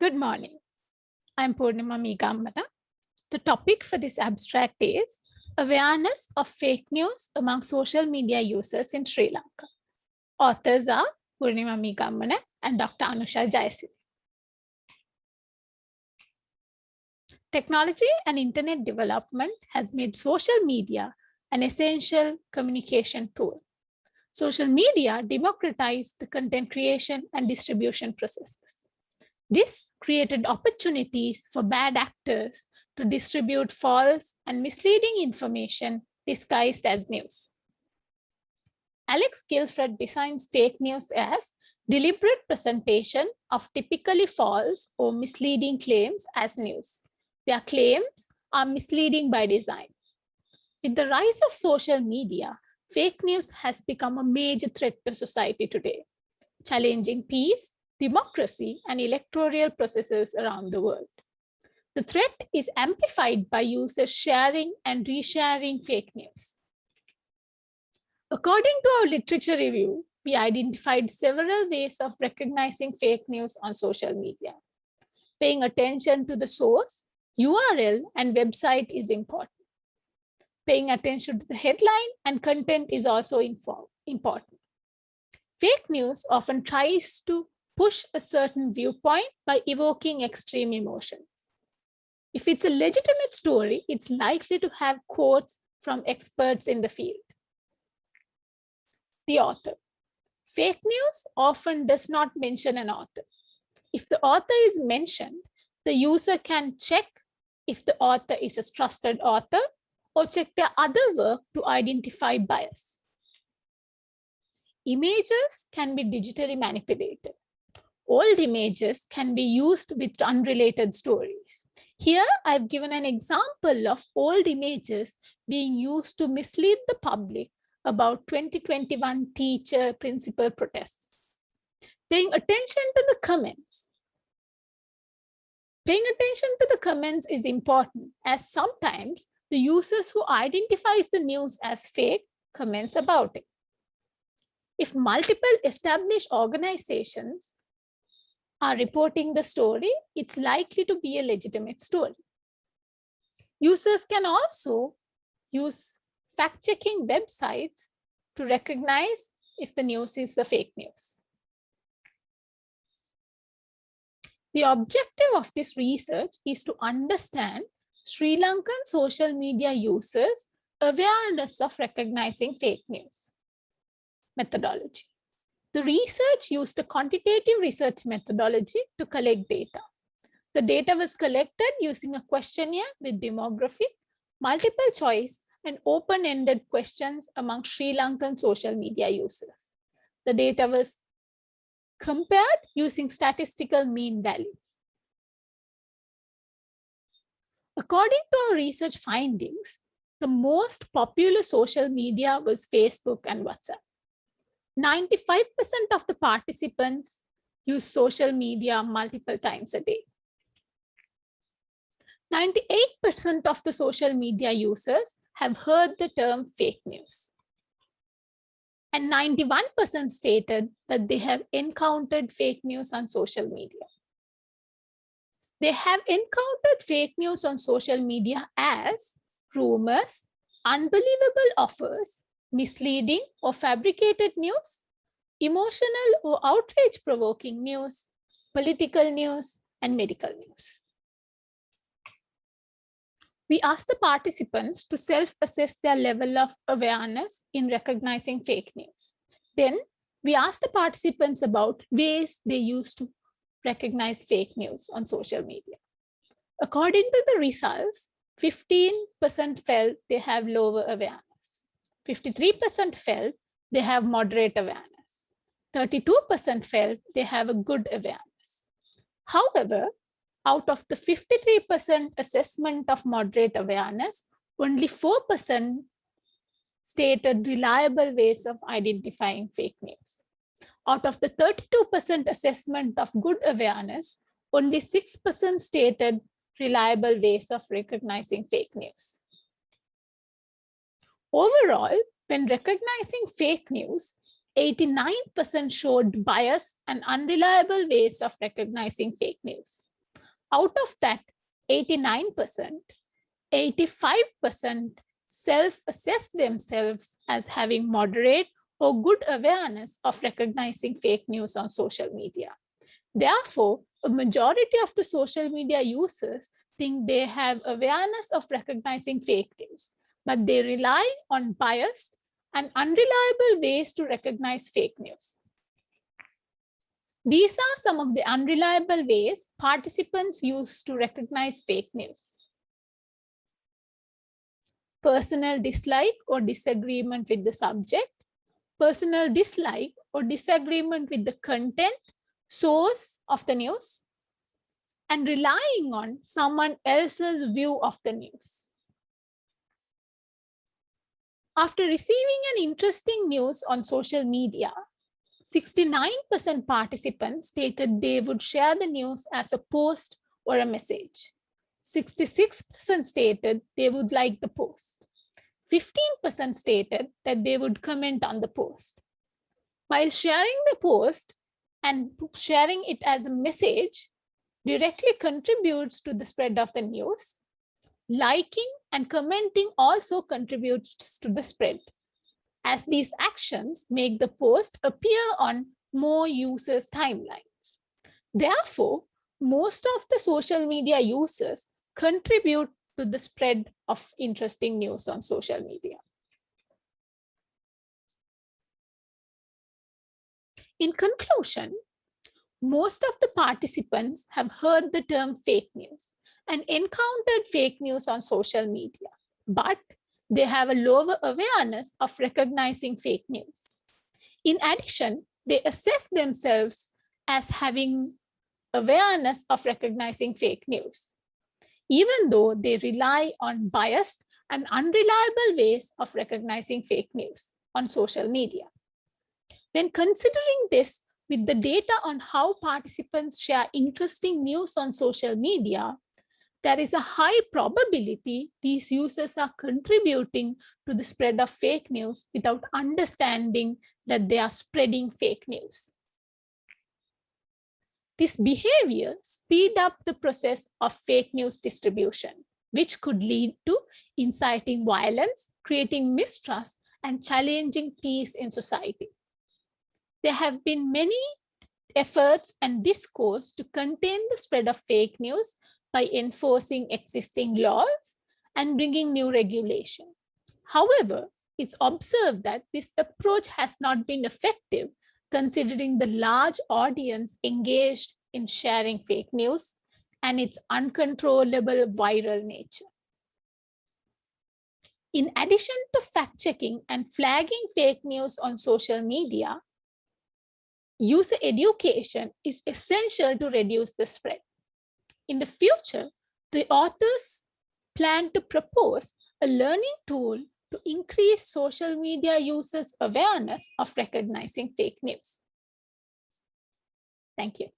Good morning. I'm Purnima Meegammada. The topic for this abstract is awareness of fake news among social media users in Sri Lanka. Authors are Purnima Meegammada and Dr. Anusha Jayasiri. Technology and internet development has made social media an essential communication tool. Social media democratized the content creation and distribution processes. This created opportunities for bad actors to distribute false and misleading information disguised as news. Alex Guilford defines fake news as deliberate presentation of typically false or misleading claims as news, where claims are misleading by design. With the rise of social media, fake news has become a major threat to society today, challenging peace, democracy, and electoral processes around the world. The threat is amplified by users sharing and resharing fake news. According to our literature review, we identified several ways of recognizing fake news on social media. Paying attention to the source, URL, and website is important. Paying attention to the headline and content is also important. Fake news often tries to push a certain viewpoint by evoking extreme emotions. If it's a legitimate story, it's likely to have quotes from experts in the field. The author. Fake news often does not mention an author. If the author is mentioned, the user can check if the author is a trusted author or check their other work to identify bias. Images can be digitally manipulated. Old images can be used with unrelated stories. Here, I've given an example of old images being used to mislead the public about 2021 teacher-principal protests. Paying attention to the comments. Paying attention to the comments is important, as sometimes the users who identifies the news as fake comments about it. If multiple established organizations are reporting the story, it's likely to be a legitimate story. Users can also use fact-checking websites to recognize if the news is a fake news. The objective of this research is to understand Sri Lankan social media users' awareness of recognizing fake news. Methodology. The research used a quantitative research methodology to collect data. The data was collected using a questionnaire with demographic, multiple choice, and open-ended questions among Sri Lankan social media users. The data was compared using statistical mean value. According to our research findings, the most popular social media was Facebook and WhatsApp. 95% of the participants use social media multiple times a day. 98% of the social media users have heard the term fake news. And 91% stated that they have encountered fake news on social media. They have encountered fake news on social media as rumors, unbelievable offers, misleading or fabricated news, emotional or outrage-provoking news, political news, and medical news. We asked the participants to self-assess their level of awareness in recognizing fake news. Then we asked the participants about ways they use to recognize fake news on social media. According to the results, 15% felt they have lower awareness. 53% felt they have moderate awareness. 32% felt they have a good awareness. However, out of the 53% assessment of moderate awareness, only 4% stated reliable ways of identifying fake news. Out of the 32% assessment of good awareness, only 6% stated reliable ways of recognizing fake news. Overall, when recognizing fake news, 89% showed bias and unreliable ways of recognizing fake news. Out of that, 89%, 85% self-assess themselves as having moderate or good awareness of recognizing fake news on social media. Therefore, a majority of the social media users think they have awareness of recognizing fake news, but they rely on biased and unreliable ways to recognize fake news. These are some of the unreliable ways participants use to recognize fake news. Personal dislike or disagreement with the subject, personal dislike or disagreement with the content, source of the news, and relying on someone else's view of the news. After receiving an interesting news on social media, 69% participants stated they would share the news as a post or a message. 66% stated they would like the post. 15% stated that they would comment on the post. While sharing the post and sharing it as a message directly contributes to the spread of the news, liking and commenting also contributes to the spread, as these actions make the post appear on more users' timelines. Therefore, most of the social media users contribute to the spread of interesting news on social media. In conclusion, most of the participants have heard the term fake news and encountered fake news on social media, but they have a lower awareness of recognizing fake news. In addition, they assess themselves as having awareness of recognizing fake news, even though they rely on biased and unreliable ways of recognizing fake news on social media. When considering this with the data on how participants share interesting news on social media, there is a high probability these users are contributing to the spread of fake news without understanding that they are spreading fake news. This behavior speeds up the process of fake news distribution, which could lead to inciting violence, creating mistrust, and challenging peace in society. There have been many efforts and discourse to contain the spread of fake news by enforcing existing laws and bringing new regulation. However, it's observed that this approach has not been effective considering the large audience engaged in sharing fake news and its uncontrollable viral nature. In addition to fact-checking and flagging fake news on social media, user education is essential to reduce the spread. In the future, the authors plan to propose a learning tool to increase social media users' awareness of recognizing fake news. Thank you.